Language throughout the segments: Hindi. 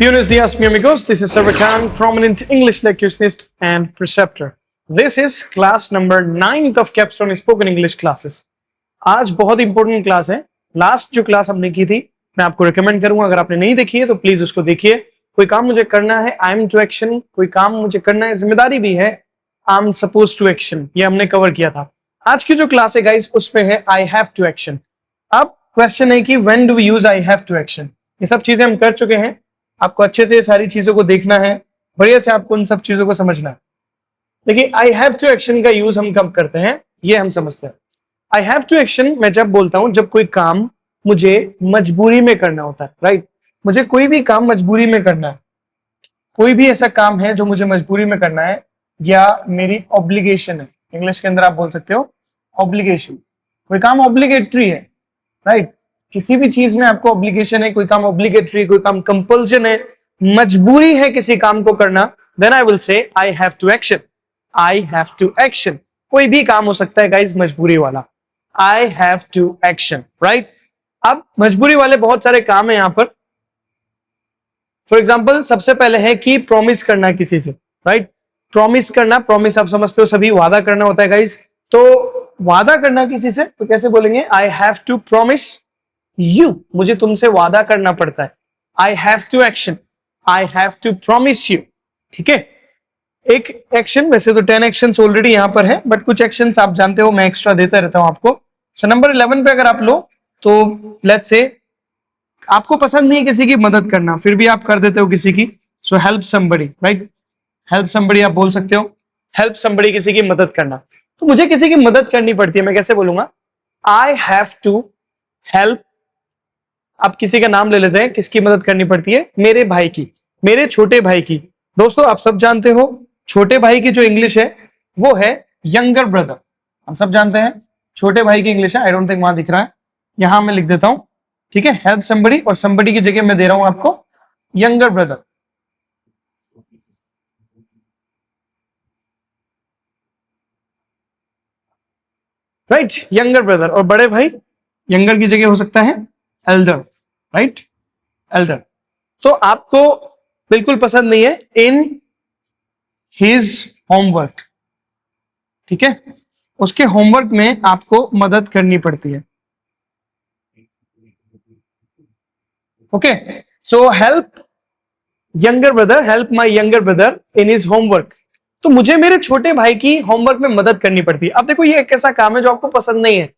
Buenos dias, mi amigos. This is Sarvakan, prominent English lecturist and preceptor. This is class number 9th of Capstone Spoken English classes. आज बहुत इंपॉर्टेंट क्लास है. लास्ट जो क्लास हमने की थी मैं आपको रिकमेंड करूंगा, अगर आपने नहीं देखी है तो प्लीज उसको देखिए. कोई काम मुझे करना है, आई एम टू एक्शन. कोई काम मुझे करना है, जिम्मेदारी भी है, I am suppose to action. ये हमने कवर किया था. आज की जो क्लास है गाइस उसमें है आई हैव टू एक्शन. अब क्वेश्चन है कि when do we use I have to action. ये सब चीजें हम कर चुके हैं. आपको अच्छे से सारी चीजों को देखना है, बढ़िया से आपको उन सब चीजों को समझना है. देखिए आई हैव टू एक्शन का यूज हम कब करते हैं ये हम समझते हैं. आई हैव टू एक्शन मैं जब बोलता हूं जब कोई काम मुझे मजबूरी में करना होता है. राइट, मुझे कोई भी काम मजबूरी में करना है. कोई भी ऐसा काम है जो मुझे मजबूरी में करना है या मेरी ऑब्लिगेशन है. इंग्लिश के अंदर आप बोल सकते हो ऑब्लिगेशन. कोई काम ऑब्लिगेटरी है. राइट, किसी भी चीज में आपको ऑब्लिगेशन है. कोई काम ऑब्लिगेटरी, कोई काम कंपल्शन है, मजबूरी है किसी काम को करना, then I will say I have to action. I have to action. कोई भी काम हो सकता है गाइस मजबूरी वाला. I have to action. Right, अब मजबूरी वाले बहुत सारे काम है यहां पर. फॉर एग्जाम्पल सबसे पहले है कि प्रॉमिस करना किसी से. राइट, प्रॉमिस करना, प्रॉमिस आप समझते हो सभी, वादा करना होता है गाइस. तो वादा करना किसी से तो कैसे बोलेंगे, I have to promise you. मुझे तुमसे वादा करना पड़ता है. I have to action. I have to promise you. ठीक है, एक एक्शन, वैसे तो 10 एक्शंस ऑलरेडी यहां पर है, बट कुछ एक्शंस आप जानते हो मैं एक्स्ट्रा देता रहता हूं आपको. सो नंबर 11 पे अगर आप लो तो लेट्स से आपको पसंद नहीं है किसी की मदद करना, फिर भी आप कर देते हो किसी की. So help somebody. Right, help somebody आप बोल सकते हो. हेल्प समबडी, किसी की मदद करना. तो मुझे किसी की मदद करनी पड़ती है, मैं कैसे बोलूंगा, आई हैव टू हेल्प. आप किसी का नाम ले लेते हैं, किसकी मदद करनी पड़ती है, मेरे भाई की, मेरे छोटे भाई की. दोस्तों आप सब जानते हो छोटे भाई की जो इंग्लिश है वो है यंगर ब्रदर. हम सब जानते हैं छोटे भाई की इंग्लिश है. आई डोंट थिंक वहां दिख रहा है, यहां मैं लिख देता हूं. ठीक है, हेल्प समबडी, और समबडी की जगह मैं दे रहा हूं आपको younger brother. Right, younger brother. और बड़े भाई, यंगर की जगह हो सकता है एल्डर. Right, Elder. तो आपको बिल्कुल पसंद नहीं है इन हिज होमवर्क. ठीक है, उसके होमवर्क में आपको मदद करनी पड़ती है. Okay, so help younger brother, help my younger brother in his homework. तो मुझे मेरे छोटे भाई की होमवर्क में मदद करनी पड़ती है. अब देखो ये एक ऐसा काम है जो आपको पसंद नहीं है,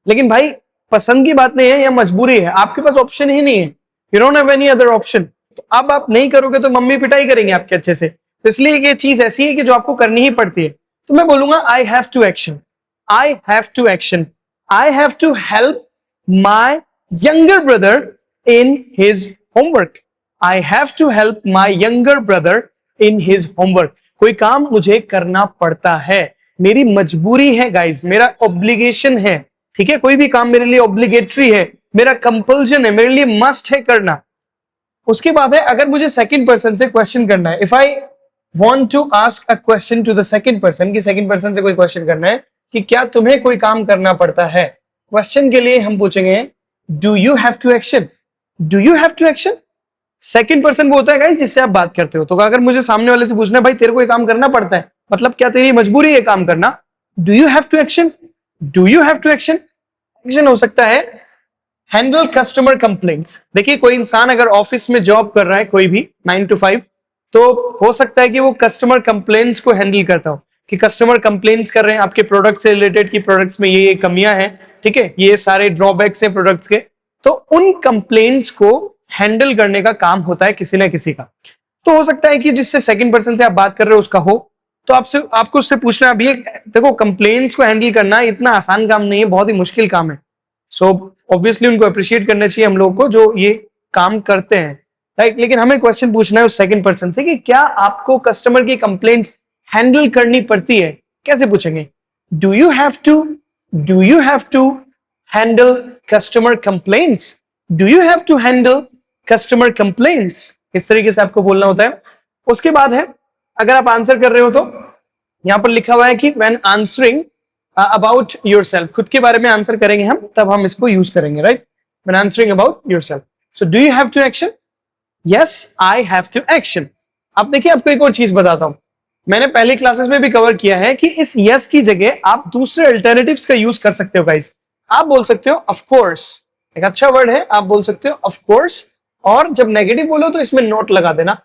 लेकिन भाई पसंद की बात नहीं है, या मजबूरी है, आपके पास ऑप्शन ही नहीं है. You don't have any other option. तो अब आप नहीं करोगे तो मम्मी पिटाई करेंगे आपके अच्छे से. तो इसलिए ये चीज ऐसी है कि जो आपको करनी ही पड़ती है. तो मैं बोलूंगा I have to action. I have to action. I have to help my younger brother in his homework. I have to help my younger brother in his homework. कोई काम मुझे करना पड़ता है, मेरी मजबूरी है गाइस, मेरा ऑब्लिगेशन है. ठीक है, कोई भी काम मेरे लिए ऑब्लिगेटरी है, मेरा कंपल्शन है, मेरे लिए मस्ट है करना. उसके बाद है अगर मुझे सेकंड पर्सन से क्वेश्चन करना है, if I want to ask a question to the second person, कि सेकंड पर्सन से कोई क्वेश्चन करना है कि क्या तुम्हें कोई काम करना पड़ता है, क्वेश्चन के लिए हम पूछेंगे do you have to action. Do you have to action. Second person वो होता है गाइस जिससे आप बात करते हो. तो अगर मुझे सामने वाले से पूछना है भाई तेरे को ये काम करना पड़ता है, मतलब क्या तेरी मजबूरी है काम करना, do you have to action. Do you have to action. Action हो सकता है हैंडल कस्टमर कंप्लेंट्स. देखिए कोई इंसान अगर ऑफिस में जॉब कर रहा है, कोई भी 9 to 5, तो हो सकता है कि वो कस्टमर कंप्लेंट्स को हैंडल करता हो, कि कस्टमर कंप्लेंट्स कर रहे हैं आपके प्रोडक्ट से रिलेटेड, की प्रोडक्ट्स में ये कमियां हैं. ठीक है, ये सारे ड्रॉबैक्स हैं प्रोडक्ट्स के. तो उन कंप्लेंट्स को हैंडल करने का काम होता है किसी ना किसी का. तो हो सकता है कि जिससे सेकंड पर्सन से आप बात कर रहे हो उसका हो, तो आपको उससे पूछना है. अभी देखो कंप्लेंट्स को हैंडल करना इतना आसान काम नहीं है, बहुत ही मुश्किल काम है. सो ऑब्वियसली उनको अप्रिशिएट करना चाहिए हम लोगों को जो ये काम करते हैं. राइट, लेकिन हमें क्वेश्चन पूछना है उस सेकंड पर्सन से कि क्या आपको कस्टमर की कंप्लेंट्स हैंडल करनी पड़ती है. कैसे पूछेंगे, do you have to handle customer complaints. Do you have to handle customer complaints. इस तरीके से आपको बोलना होता है. उसके बाद है अगर आप आंसर कर रहे हो तो यहां पर लिखा हुआ है कि व्हेन आंसरिंग अबाउट योरसेल्फ, खुद के बारे में आंसर करेंगे हम तब हम इसको यूज करेंगे. Right, when answering about yourself. So do you have to action. Yes I have to action. अब देखिए आपको एक और चीज बताता हूं, मैंने पहले क्लासेस में भी कवर किया है कि इस यस की जगह आप दूसरे अल्टरनेटिव्स का यूज कर सकते हो गाइस। आप बोल सकते हो ऑफ कोर्स, एक अच्छा वर्ड है, आप बोल सकते हो ऑफ कोर्स, और जब नेगेटिव बोलो तो इसमें नॉट लगा देना।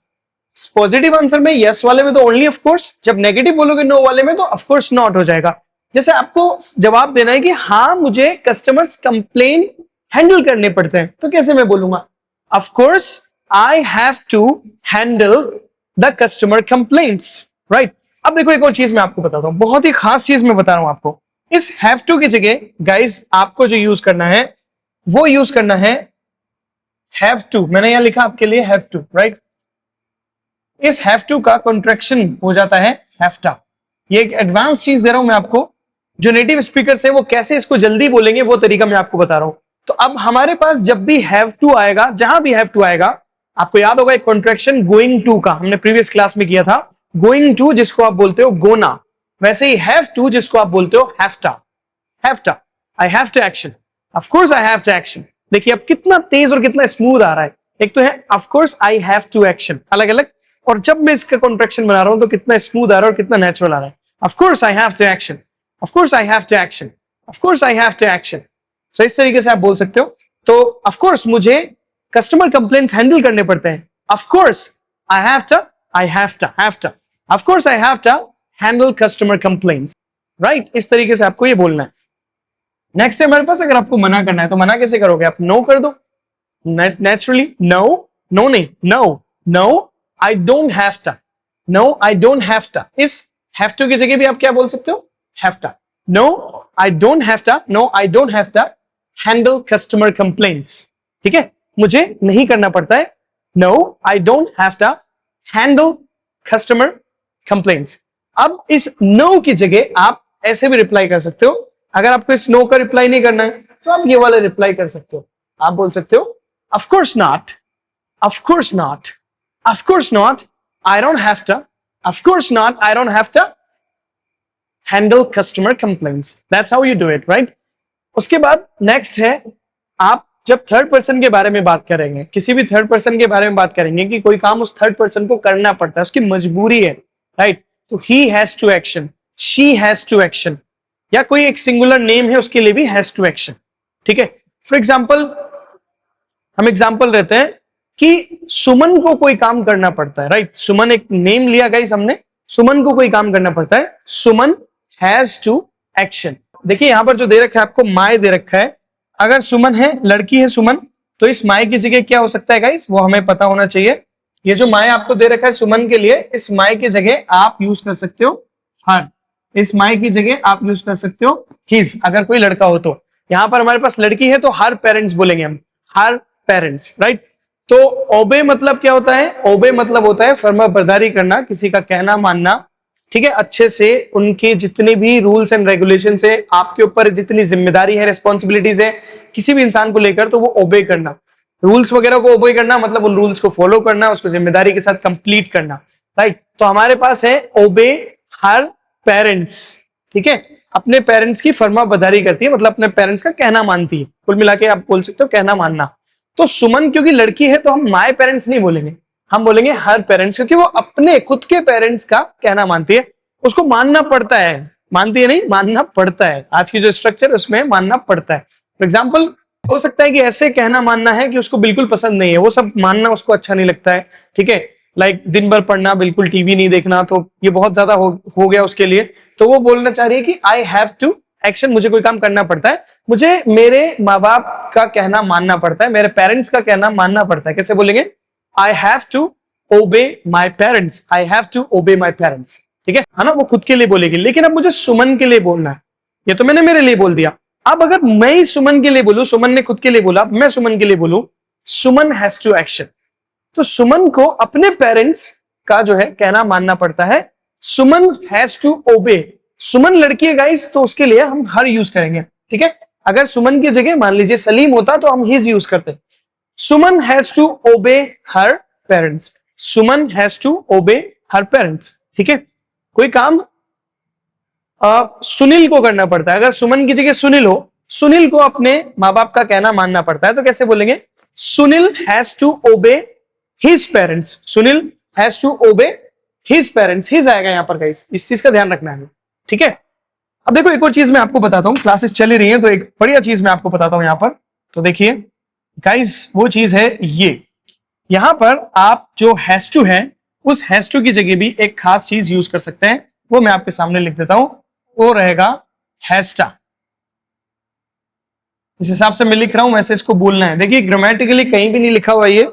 पॉजिटिव आंसर में यस वाले में तो ओनली ऑफ कोर्स, जब नेगेटिव बोलोगे नो वाले में तो ऑफ कोर्स नॉट हो जाएगा। जैसे आपको जवाब देना है कि हाँ मुझे कस्टमर्स कंप्लेन हैंडल करने पड़ते हैं, तो कैसे मैं बोलूंगा, of course I have to handle the customer complaints, right. अब देखो एक और चीज मैं आपको बताता हूं, बहुत ही खास चीज मैं बता रहा हूं आपको। इस हैव टू की जगह गाइस आपको जो यूज करना है वो यूज करना है हैव टू। मैंने यहां लिखा आपके लिए हैव टू, राइट। इस हैव टू का कॉन्ट्रैक्शन हो जाता है हैफ्टा। ये एक एडवांस चीज दे रहा हूं मैं आपको, जो नेटिव स्पीकर्स है वो कैसे इसको जल्दी बोलेंगे वो तरीका मैं आपको बता रहा हूं। तो अब हमारे पास जब भी हैव टू आएगा, जहां भी हैव टू आएगा, आपको याद होगा एक कॉन्ट्रैक्शन गोइंग टू का हमने प्रीवियस क्लास में किया था। गोइंग टू जिसको आप बोलते हो गोना, वैसे ही हैव टू जिसको आप बोलते हो have to. Have to, I have to action, of course I have to action. देखिए अब कितना तेज और कितना स्मूथ आ रहा है। एक तो है of course I have to action, अलग अलग, और जब मैं इसका कॉन्ट्रैक्शन बना रहा हूं तो कितना स्मूथ आ रहा है और कितना नेचुरल आ रहा है। Of course I have to action, of course I have to action, of course I have to action. So इस तरीके से आप बोल सकते हो। तो ऑफ कोर्स मुझे कस्टमर कंप्लेंट्स हैंडल करने पड़ते हैं, of course I have to, I have to, have to, of course I have to handle customer complaints, right. इस तरीके से आपको ये बोलना है। नेक्स्ट है हमारे पास, अगर आपको मना करना है तो मना कैसे करोगे, आप नो कर दो नेचुरली। नो, नो नहीं, no, no I don't have to, no I don't have to. इस हैव टू की जगह भी आप क्या बोल सकते हो, have to. No I don't have to, no I don't have to handle customer complaints, ठीक है, मुझे नहीं करना पड़ता है। No I don't have to handle customer complaints. अब इस नो की जगह आप ऐसे भी रिप्लाई कर सकते हो। अगर आपको इस नो का रिप्लाई नहीं करना है तो आप ये वाला रिप्लाई कर सकते हो। आप बोल सकते हो of course not, of course not, of course not, I don't have to, of course not, I don't have to handle customer complaints. That's how you do it, right. उसके बाद नेक्स्ट है, आप जब थर्ड पर्सन के बारे में बात करेंगे, किसी भी थर्ड पर्सन के बारे में बात करेंगे कि कोई काम उस थर्ड पर्सन को करना पड़ता है, उसकी मजबूरी है, राइट। तो he has to action, she has to action, या कोई एक सिंगुलर नेम है उसके लिए भी हैज टू एक्शन, ठीक है। फॉर एग्जाम्पल, हम एग्जाम्पल लेते हैं कि सुमन को कोई काम करना पड़ता है, राइट। सुमन एक नेम लिया गाइस हमने, सुमन को कोई काम करना पड़ता है, सुमन हैज टू एक्शन। देखिए यहां पर जो दे रखा है आपको, माय दे रखा है। अगर सुमन है, लड़की है सुमन, तो इस माय की जगह क्या हो सकता है गाइस, वो हमें पता होना चाहिए। ये जो माय आपको दे रखा है सुमन के लिए, इस माय की जगह आप यूज कर सकते हो हर, इस माय की जगह आप यूज कर सकते हो हिज, अगर कोई लड़का हो तो। यहां पर हमारे पास लड़की है तो हर पेरेंट्स बोलेंगे हम, हर पेरेंट्स, राइट। तो ओबे मतलब क्या होता है, ओबे मतलब होता है फर्माबरदारी करना, किसी का कहना मानना, ठीक है, अच्छे से उनके जितने भी रूल्स एंड रेगुलेशन है, आपके ऊपर जितनी जिम्मेदारी है, रिस्पॉन्सिबिलिटीज है किसी भी इंसान को लेकर, तो वो ओबे करना, रूल्स वगैरह को ओबे करना, मतलब उन रूल्स को फॉलो करना, उसको जिम्मेदारी के साथ कंप्लीट करना, राइट। तो हमारे पास है ओबे हर पेरेंट्स, ठीक है, अपने पेरेंट्स की फर्माबरदारी करती है, मतलब अपने पेरेंट्स का कहना मानती है। कुल मिला के आप बोल सकते हो कहना मानना। तो सुमन क्योंकि लड़की है तो हम माय पेरेंट्स नहीं बोलेंगे, हम बोलेंगे हर पेरेंट्स, क्योंकि वो अपने खुद के पेरेंट्स का कहना मानती है, उसको मानना पड़ता है, मानती है नहीं, मानना पड़ता है। आज की जो स्ट्रक्चर उसमें मानना पड़ता है। फॉर एग्जाम्पल, हो सकता है कि ऐसे कहना मानना है कि उसको बिल्कुल पसंद नहीं है, वो सब मानना उसको अच्छा नहीं लगता है, ठीक है, लाइक दिन भर पढ़ना, बिल्कुल टीवी नहीं देखना, तो ये बहुत ज्यादा हो गया उसके लिए। तो वो बोलना चाह रही है कि आई हैव टू एक्शन, मुझे कोई काम करना पड़ता है, मुझे मेरे माँ बाप का कहना मानना पड़ता है, मेरे पेरेंट्स का कहना मानना पड़ता है। कैसे बोलेंगे, I have to obey my parents, I have to obey my parents, ठीक है ना, वो खुद के लिए बोलेगी। लेकिन अब मुझे सुमन के लिए बोलना है, ये तो मैंने मेरे लिए बोल दिया। अब अगर मैं ही सुमन के लिए बोलूं, सुमन ने खुद के लिए बोला, मैं सुमन के लिए बोलूं, सुमन हैज टू एक्शन, तो सुमन को अपने पेरेंट्स का जो है कहना मानना पड़ता है। सुमन हैज टू ओबे, सुमन लड़की है गाइस, तो उसके लिए हम हर यूज करेंगे, ठीक है। अगर सुमन की जगह मान लीजिए सलीम होता तो हम हिज यूज करते। सुमन has to obey her parents, Suman has to obey her parents, ठीक है। कोई काम सुनील को करना पड़ता है, अगर सुमन की जगह सुनील हो, सुनील को अपने माँ बाप का कहना मानना पड़ता है, तो कैसे बोलेंगे, Sunil has to obey his parents, Sunil has to obey his parents, his आएगा यहां पर गाइस, इस चीज का ध्यान रखना है, ठीक है। अब देखो एक और चीज मैं आपको बताता हूं, क्लासेस चल ही रही हैं तो एक बढ़िया चीज मैं आपको बताता हूं यहां पर। तो देखिए गाइस वो चीज है ये, यहां पर आप जो हैज टू है उस हैज टू की जगह भी एक खास चीज यूज कर सकते हैं, वो मैं आपके सामने लिख देता हूं, वो रहेगा हैस्टा। इस हिसाब से मैं लिख रहा हूं वैसे इसको बोलना है। देखिए ग्रामेटिकली कहीं भी नहीं लिखा हुआ ये,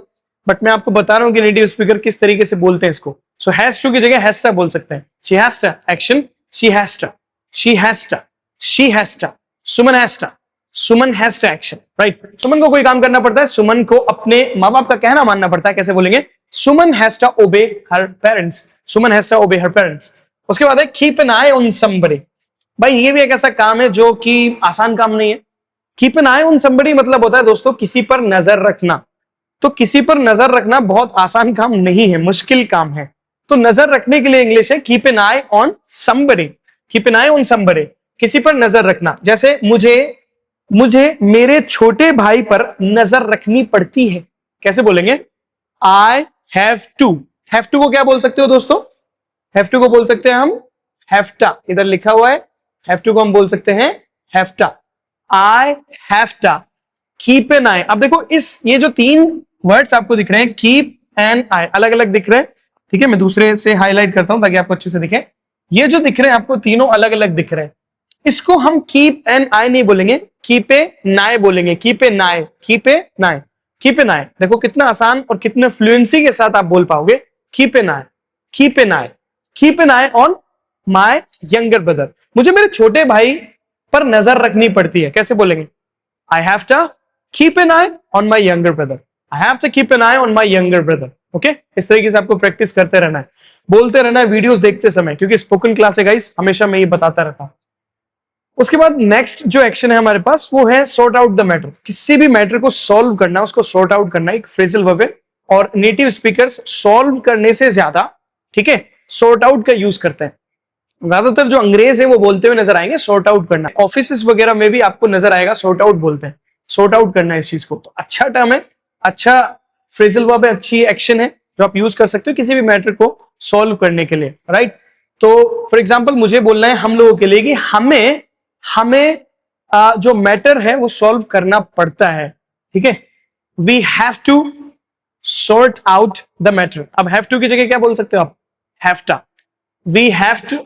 बट मैं आपको बता रहा हूं कि नेटिव स्पीकर किस तरीके से बोलते हैं इसको। सो हैज टू की जगह हैस्टा बोल सकते हैं। She has to action, she has to, she has to, she has to, Suman has to, Suman has to action, right. Suman को कोई काम करना पड़ता है, सुमन को अपने माँ बाप का कहना मानना पड़ता है। कैसे बोलेंगे? सुमन हैस्टा ओबे हर पेरेंट्स, सुमन हैस्टा ओबे हर पेरेंट्स। उसके बाद है keep an eye on somebody. भाई ये भी एक ऐसा काम है जो कि आसान काम नहीं है। Keep an eye on somebody मतलब होता है दोस्तों किसी पर नजर रखना। तो किसी पर नजर रखना बहुत आसान काम नहीं है, मुश्किल काम है। तो नजर रखने के लिए इंग्लिश है keep an eye on somebody, keep an eye on somebody, किसी पर नजर रखना। जैसे मुझे मेरे छोटे भाई पर नजर रखनी पड़ती है। कैसे बोलेंगे? I have to. Have to को क्या बोल सकते हो दोस्तों? हैव टू को बोल सकते हैं हम हैफ्टा, इधर लिखा हुआ है, हैव टू को हम बोल सकते हैं have to. I have to keep an eye. अब देखो ये जो तीन वर्ड्स आपको दिख रहे हैं कीप एन आई, अलग अलग दिख रहे हैं, ठीक है। मैं दूसरे से हाईलाइट करता हूं ताकि आपको अच्छे से दिखे। ये जो दिख रहे हैं आपको तीनों अलग अलग दिख रहे हैं, इसको हम कीप एन आई नहीं बोलेंगे, कीप ए नाई बोलेंगे। कीप ए नाई, कीप ए नाई, कीप ए नाई। देखो कितना आसान और कितने फ्लुएंसी के साथ आप बोल पाओगे। कीप ए नाई, कीप ए नाई, keep an eye on my younger brother. मुझे मेरे छोटे भाई पर नजर रखनी पड़ती है। कैसे बोलेंगे? I have to keep an eye on my younger brother, I have to keep an eye on my younger brother. Okay, इस तरीके से आपको प्रैक्टिस करते रहना है, बोलते रहना है वीडियोस देखते समय, क्योंकि स्पोकन क्लास है गाइस, हमेशा मैं ये बताता रहता हूं। उसके बाद नेक्स्ट जो एक्शन है हमारे पास वो है सॉर्ट आउट द मैटर। किसी भी मैटर को सॉल्व करना, उसको सॉर्ट आउट करना, एक फ्रेजल वर्ब है। और नेटिव स्पीकर्स सॉल्व करने से ज्यादा, ठीक है, सॉर्ट आउट का यूज करते हैं। ज्यादातर जो अंग्रेज है वो बोलते हुए नजर आएंगे सॉर्ट आउट करना। ऑफिस वगैरह में भी आपको नजर आएगा सॉर्ट आउट बोलते हैं, सॉर्ट आउट करना है इस चीज को। तो अच्छा टर्म है, अच्छा फ्रेजल वर्ब है, अच्छी एक्शन है जो आप यूज कर सकते हो किसी भी मैटर को सॉल्व करने के लिए, राइट। तो फॉर एग्जाम्पल मुझे बोलना है हम लोगों के लिए कि हमें जो मैटर है वो सॉल्व करना पड़ता है, ठीक है। We have to sort out the matter. अब हैव टू की जगह क्या बोल सकते हो आप? Have to. We have to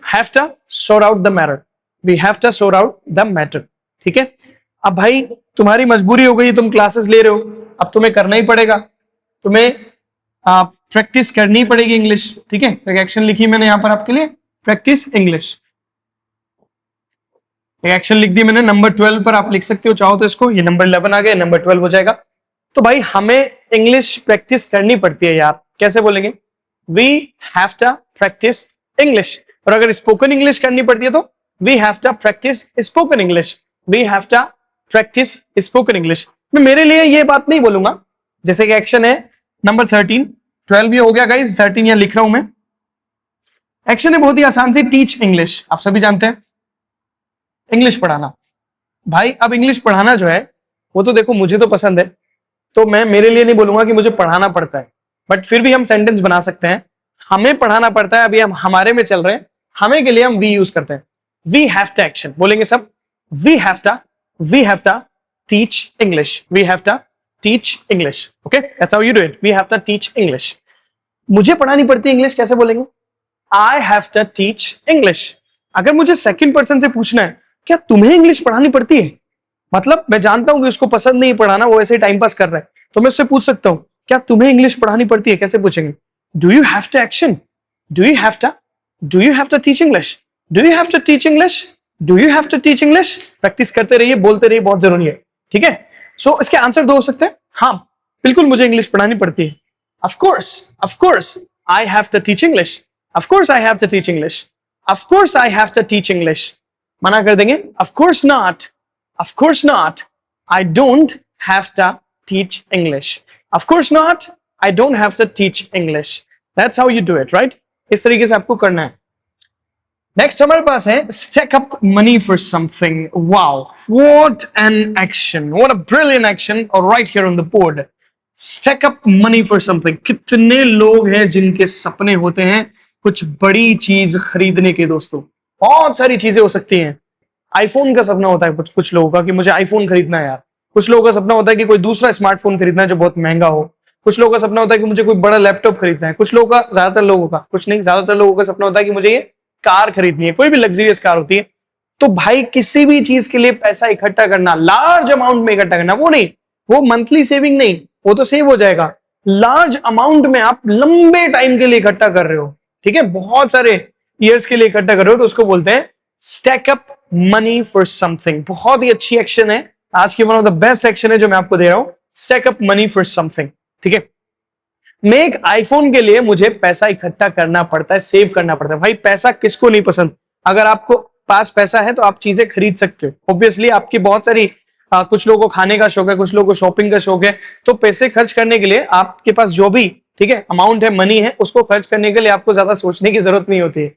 sort out the matter, we have to sort out the matter, ठीक है। अब भाई तुम्हारी मजबूरी हो गई, तुम क्लासेस ले रहे हो, अब तुम्हें करना ही पड़ेगा, तुम्हें प्रैक्टिस करनी पड़ेगी इंग्लिश, ठीक है। एक एक्शन लिखी मैंने यहां पर आपके लिए, प्रैक्टिस इंग्लिश। एक एक्शन लिख दी मैंने नंबर 12 पर, आप लिख सकते हो चाहो तो इसको, ये नंबर 11 आ गया, नंबर 12 हो जाएगा। तो भाई हमें इंग्लिश प्रैक्टिस करनी पड़ती है यार। कैसे बोलेंगे? We have to practise English. और अगर स्पोकन इंग्लिश करनी पड़ती है तो we have to practise spoken English, we have to practise spoken English. मैं मेरे लिए ये बात नहीं बोलूंगा, जैसे कि एक्शन है नंबर 13, 12 ये हो गया गाइस, 13 यहां लिख रहा हूं मैं। एक्शन है बहुत ही आसान सी, टीच इंग्लिश। आप सभी जानते हैं इंग्लिश पढ़ाना। भाई अब इंग्लिश पढ़ाना जो है वो तो देखो मुझे तो पसंद है, तो मैं मेरे लिए नहीं बोलूंगा कि मुझे पढ़ाना पड़ता है, बट फिर भी हम सेंटेंस बना सकते हैं। हमें पढ़ाना पड़ता है, अभी हम हमारे में चल रहे हैं, हमें के लिए हम वी यूज करते हैं। वी हैव टू एक्शन बोलेंगे सब, we have to teach English, we have to teach English. Okay, that's how you do it, we have to teach English. मुझे पढ़ानी पड़ती है इंग्लिश, कैसे बोलेंगे? I have to teach English. अगर मुझे सेकंड पर्सन से पूछना है क्या तुम्हें इंग्लिश पढ़ानी पड़ती है, मतलब मैं जानता हूं कि उसको पसंद नहीं पढ़ाना, वो ऐसे ही टाइम पास कर रहा है, तो मैं उससे पूछ सकता हूं क्या तुम्हें इंग्लिश पढ़ानी पड़ती है। कैसे पूछेंगे? Do you have to action, do you have to teach English, do you have to teach English, do you have to teach English. Practice करते रहिए, बोलते रहिए, बहुत जरूरी है, ठीक है। सो इसके आंसर दो हो सकते हैं, हाँ बिल्कुल मुझे इंग्लिश पढ़ानी पड़ती है। Of course I have to teach English, of course I have to teach English, of course I have to teach English. मना कर देंगे, of course not, I don't have to teach English, of course not, I don't have to teach English. That's how you do it, right. इस तरीके से आपको करना है। नेक्स्ट हमारे पास है stack up money for something. Wow, what an action, what a brilliant action, और right here on the board. Stack up money for something. कितने लोग हैं जिनके सपने होते हैं कुछ बड़ी चीज खरीदने के दोस्तों। बहुत सारी चीजें हो सकती हैं। आईफोन का सपना होता है कुछ लोगों का कि मुझे आईफोन खरीदना है यार। कुछ लोगों का सपना होता है कि कोई दूसरा स्मार्टफोन खरीदना है जो बहुत महंगा हो। कुछ लोगों का सपना होता है कि मुझे कोई बड़ा लैपटॉप खरीदना है। कुछ लोगों का, ज्यादातर लोगों का, कुछ नहीं, ज्यादातर लोगों का सपना होता है कि मुझे ये कार खरीदनी है, कोई भी लग्जरियस कार होती है। तो भाई किसी भी चीज के लिए पैसा इकट्ठा करना, लार्ज अमाउंट में इकट्ठा करना, वो नहीं, वो मंथली सेविंग नहीं, वो तो सेव हो जाएगा। लार्ज अमाउंट में आप लंबे टाइम के लिए इकट्ठा कर रहे हो, ठीक है, बहुत सारे ईयर्स के लिए इकट्ठा कर रहे हो, तो उसको बोलते हैं stack up money for something. बहुत ही अच्छी एक्शन है, आज की one of the best action है जो मैं आपको दे रहा हूं, stack up money for something. ठीक है, मैं एक आईफोन के लिए मुझे पैसा इकट्ठा करना पड़ता है, सेव करना पड़ता है। भाई पैसा किसको नहीं पसंद? अगर आपको पास पैसा है तो आप चीजें खरीद सकते हो। ऑब्वियसली आपकी बहुत सारी कुछ लोगों को खाने का शौक है, कुछ लोगों को शॉपिंग का शौक है, तो पैसे खर्च करने के लिए आपके पास जो भी, ठीक है, अमाउंट है, मनी है, उसको खर्च करने के लिए आपको ज्यादा सोचने की जरूरत नहीं होती है,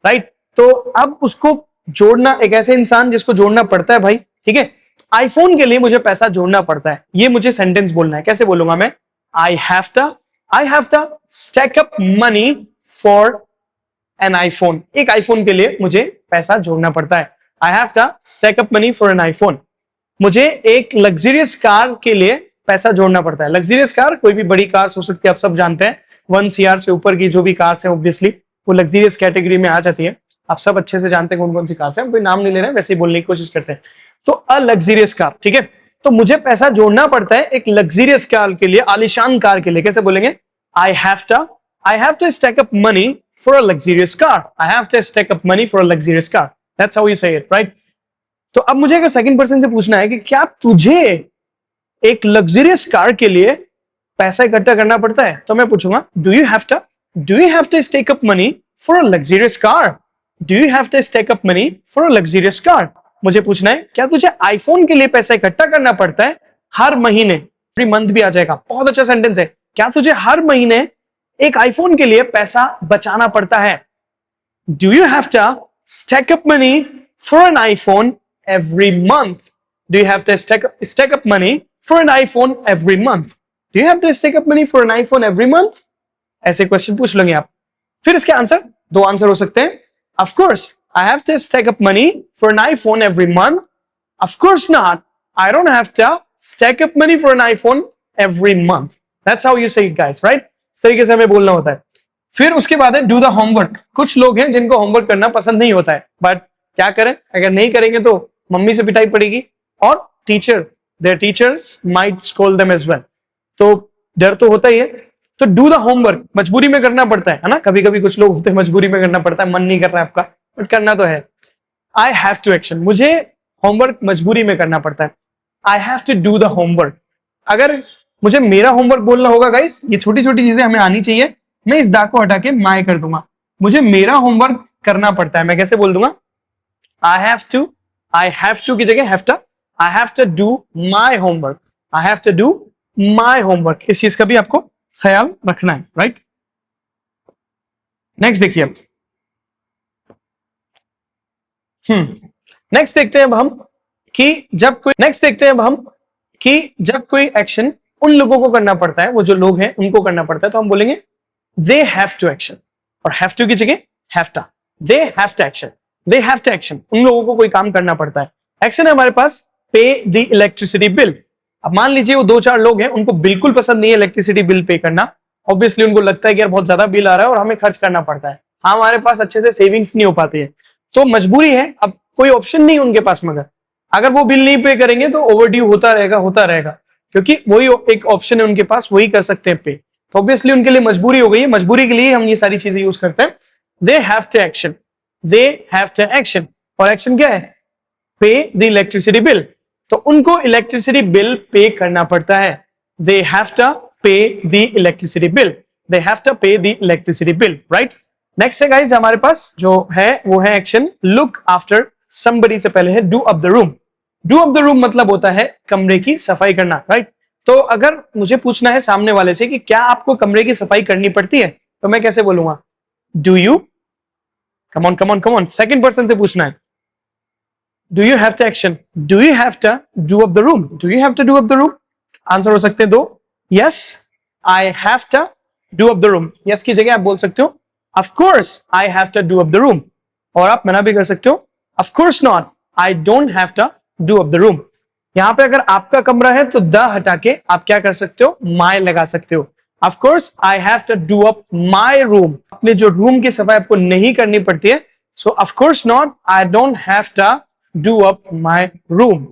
राइट। तो अब उसको जोड़ना, एक ऐसे इंसान जिसको जोड़ना पड़ता है भाई, ठीक है, आईफोन के लिए मुझे पैसा जोड़ना पड़ता है। ये मुझे सेंटेंस बोलना है, कैसे बोलूंगा मैं? I have to stack up money for an iPhone. एक आईफोन के लिए मुझे पैसा जोड़ना पड़ता है। I have to stack up money for an iPhone. मुझे एक लग्जरियस कार के लिए पैसा जोड़ना पड़ता है। लग्जरियस कार कोई भी बड़ी कार हो सकती है, आप सब जानते हैं, 1 CR से ऊपर की जो भी कार्स है ऑब्वियसली वो लग्जरियस कैटेगरी में आ जाती है। आप सब अच्छे से जानते हैं कौन कौन सी कार्स है, हम कोई नाम नहीं ले रहे हैं, वैसे ही बोलने की कोशिश करते हैं। तो अ लग्जरियस कार, ठीक है, तो मुझे पैसा जोड़ना पड़ता है एक लग्जरियस कार के लिए, आलिशान कार के लिए। कैसे बोलेंगे? I have to stack up money for a luxurious car. I have to stack up money for a luxurious car. That's how you say it, right. तो अब मुझे अगर सेकंड पर्सन से पूछना है कि क्या तुझे एक लग्जरियस कार के लिए पैसा इकट्ठा करना पड़ता है, तो मैं पूछूंगा do you have to stack up money for a luxurious car? Do you have to stack up money for a luxurious car? मुझे पूछना है क्या तुझे आईफोन के लिए पैसा इकट्ठा करना पड़ता है हर महीने? एवरी मंथ भी आ जाएगा, बहुत अच्छा सेंटेंस है। क्या तुझे हर महीने एक आईफोन के लिए पैसा बचाना पड़ता है? Do you have to stack up money for an iPhone every month? Do you have to stack up money for an iPhone every month? Do you have to stack up money for an iPhone every month? ऐसे क्वेश्चन पूछ लेंगे आप। फिर इसके आंसर, दो आंसर हो सकते हैं। Of course, I have to stack up money for an iPhone every month. Of course not. I don't have to stack up money for an iPhone every month. That's how you say it, guys, right? इस तरीके से हमें बोलना होता है। फिर उसके बाद है do the homework. कुछ लोग हैं जिनको होमवर्क करना पसंद नहीं होता है, बट क्या करें, अगर नहीं करेंगे तो मम्मी से पिटाई पड़ेगी और their teachers might scold them as well. तो डर तो होता ही है। तो डू द होमवर्क, मजबूरी में करना पड़ता है ना। कभी कभी कुछ लोग होते हैं मजबूरी में करना पड़ता है, मन नहीं कर रहा है आपका, बट करना तो है। आई हैव टू एक्शन, मुझे होमवर्क मजबूरी में करना पड़ता है। I have to do the homework. अगर मुझे मेरा होमवर्क बोलना होगा गाइस, ये छोटी छोटी चीजें हमें आनी चाहिए। मैं इस दा को हटा के माय कर दूंगा। मुझे मेरा होमवर्क करना पड़ता है, मैं कैसे बोल दूंगा? I have to की जगह have to, I have to do my homework. I have to do my homework. इस चीज का भी आपको ख्याल रखना है, राइट। नेक्स्ट देखिए अब, नेक्स्ट देखते हैं अब हम कि जब कोई एक्शन उन लोगों को करना पड़ता है, वो जो लोग हैं उनको करना पड़ता है, तो हम बोलेंगे they have to action। और have to की जगह have to, they have to action। They have to action, उन लोगों को कोई काम करना पड़ता है। एक्शन है हमारे पास पे द इलेक्ट्रिसिटी बिल। अब मान लीजिए वो 2-4 लोग हैं, उनको बिल्कुल पसंद नहीं है इलेक्ट्रिसिटी बिल पे करना। ऑब्वियसली उनको लगता है कि यार बहुत ज्यादा बिल आ रहा है और हमें खर्च करना पड़ता है, हमारे पास अच्छे से सेविंग्स नहीं हो पाती है, तो मजबूरी है। अब कोई ऑप्शन नहीं उनके पास, मगर अगर वो बिल नहीं पे करेंगे तो ओवरड्यू होता रहेगा, क्योंकि वही एक ऑप्शन है उनके पास, वही कर सकते हैं पे। तो ऑब्वियसली उनके लिए मजबूरी हो गई है, मजबूरी के लिए हम ये सारी चीजें यूज करते हैं। They have to action, they have to action। और एक्शन क्या है? पे द इलेक्ट्रिसिटी बिल। तो उनको इलेक्ट्रिसिटी बिल पे करना पड़ता है। they have to pay the electricity bill, they have to pay the electricity bill, right। Next है गाइस हमारे पास जो है वो है एक्शन लुक आफ्टर somebody से पहले है do up the room. Do up the room मतलब होता है कमरे की सफाई करना, राइट। तो अगर मुझे पूछना है सामने वाले से कि क्या आपको कमरे की सफाई करनी पड़ती है, तो मैं कैसे बोलूंगा? Do you? Come on, second person से पूछना है। Do you have to action? Do you have to do up the room? Do you have to do up the room? Answer हो सकते हैं दो। Yes, I have to do up the room. Yes की जगह आप बोल सकते हो Of course I have to do up the room. और आप मना भी कर सकते हो Of course not, I don't have to do up the room. यहां पे अगर आपका कमरा है तो द हटा के आप क्या कर सकते हो, my लगा सकते हो. Of course I have to do up my room. अपने जो रूम की सफाई आपको नहीं करनी पड़ती है. So of course not, I don't have to do up my room.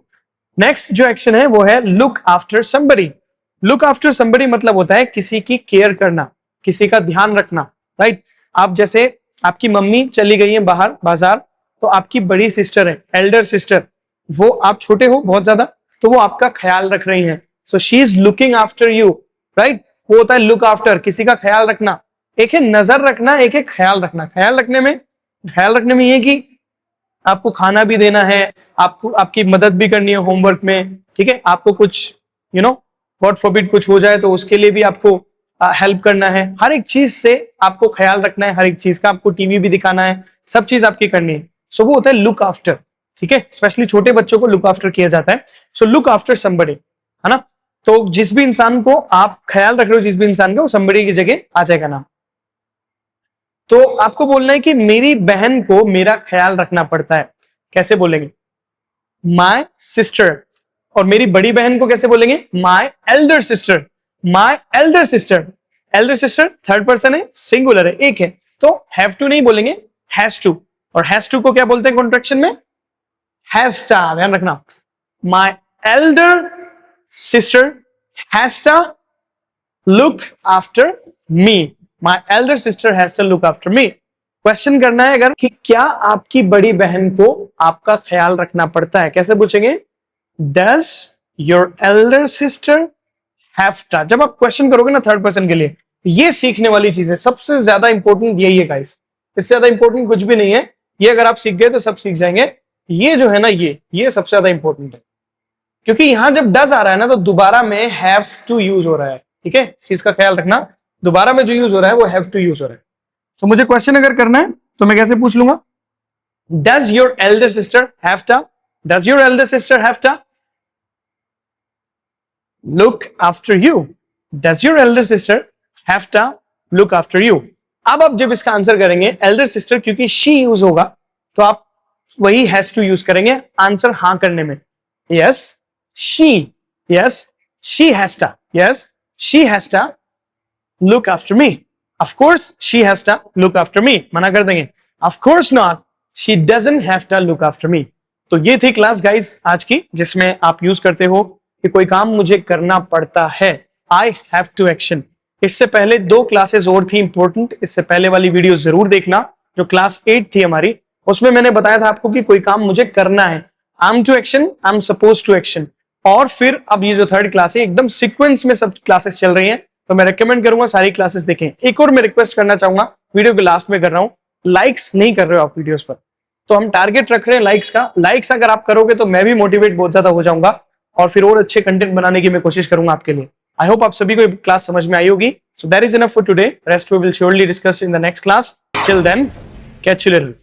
Next जो एक्शन है वो है look after somebody. Look after somebody मतलब होता है किसी की केयर करना, किसी का ध्यान रखना, राइट. आप जैसे आपकी मम्मी चली गई है बाहर बाजार, तो आपकी बड़ी सिस्टर है, एल्डर सिस्टर, वो आप छोटे हो बहुत ज्यादा, तो वो आपका ख्याल रख रही हैं. So she is looking after you, right. वो होता है लुक आफ्टर, किसी का ख्याल रखना. एक है नजर रखना, एक है ख्याल रखना. ख्याल रखने में ये कि आपको खाना भी देना है, आपको आपकी मदद भी करनी है होमवर्क में, ठीक है. आपको कुछ गॉड फॉरबिड कुछ हो जाए तो उसके लिए भी आपको हेल्प करना है. हर एक चीज से आपको ख्याल रखना है, हर एक चीज का आपको टीवी भी दिखाना है, सब चीज आपकी करनी है. सो वो होता है लुक आफ्टर, ठीक है. स्पेशली छोटे बच्चों को लुक आफ्टर किया जाता है. सो लुक आफ्टर समबडी, है ना. तो जिस भी इंसान को आप ख्याल रख रहे हो, जिस भी इंसान का, वो समबडी की जगह आ जाएगा नाम. तो आपको बोलना है कि मेरी बहन को मेरा ख्याल रखना पड़ता है. कैसे बोलेंगे? My sister. और मेरी बड़ी बहन को कैसे बोलेंगे? My elder sister. My elder sister. Elder sister third person है, सिंगुलर है, एक है, तो हैव टू नहीं बोलेंगे, हैज टू. और हैज टू को क्या बोलते हैं कॉन्ट्रैक्शन में? Has to. ध्यान रखना, my elder sister has to look after me. My elder sister has to look after me. क्वेश्चन करना है अगर कि क्या आपकी बड़ी बहन को आपका ख्याल रखना पड़ता है. कैसे पूछेंगे? Does your elder sister have to. जब आप क्वेश्चन करोगे ना थर्ड पर्सन के लिए, ये सीखने वाली चीज है. सबसे ज्यादा इंपॉर्टेंट यही है गाइस. इससे ज्यादा इंपॉर्टेंट कुछ भी नहीं है. ये अगर आप सीख गए तो सब सीख जाएंगे. ये जो है ना, ये सबसे ज्यादा इंपॉर्टेंट है, क्योंकि यहां जब डज आ रहा है ना, तो दोबारा में हैव टू यूज हो रहा है. ठीक है, इस चीज का ख्याल रखना. दोबारा में जो यूज हो रहा है वो हैव टू यूज हो रहा है. तो मुझे क्वेश्चन अगर करना है तो मैं कैसे पूछ लूंगा? Does your elder sister have to. Does your elder sister have to look after you. Does your elder sister have to look after you. अब आप जब इसका आंसर करेंगे एल्डर सिस्टर, क्योंकि शी यूज होगा, तो आप वही हैज टू यूज करेंगे आंसर हां करने में. Yes she, yes she has to, yes she has to look after me. Of course she has to look after me. मना कर देंगे. Of course not, she doesn't have to look after me. तो ये थी क्लास गाइस आज की, जिसमें आप यूज करते हो कि कोई काम मुझे करना पड़ता है. I have to action. इससे पहले 2 क्लासेस और थी इंपॉर्टेंट. इससे पहले वाली वीडियो जरूर देखना, जो क्लास 8 थी हमारी. उसमें मैंने बताया था आपको कि कोई काम मुझे करना है. I'm to action, I'm supposed to action. और फिर अब ये जो थर्ड क्लास है, एकदम सीक्वेंस में सब क्लासेस चल रही हैं, तो मैं रेकमेंड करूंगा सारी क्लासेस देखें. एक और मैं रिक्वेस्ट करना चाहूंगा, वीडियो के लास्ट में कर रहा हूं, लाइक्स नहीं कर रहे हो आप वीडियोस पर, तो हम टारगेट रख रहे हैं लाइक्स का. लाइक्स अगर आप करोगे तो मैं भी मोटिवेट बहुत ज्यादा हो जाऊंगा, और फिर और अच्छे कंटेंट बनाने की मैं कोशिश करूंगा आपके लिए. आई होप आप सभी को क्लास समझ में आई होगी. So that is enough for today. Rest we will surely discuss in the next class. Till then, catch you letter.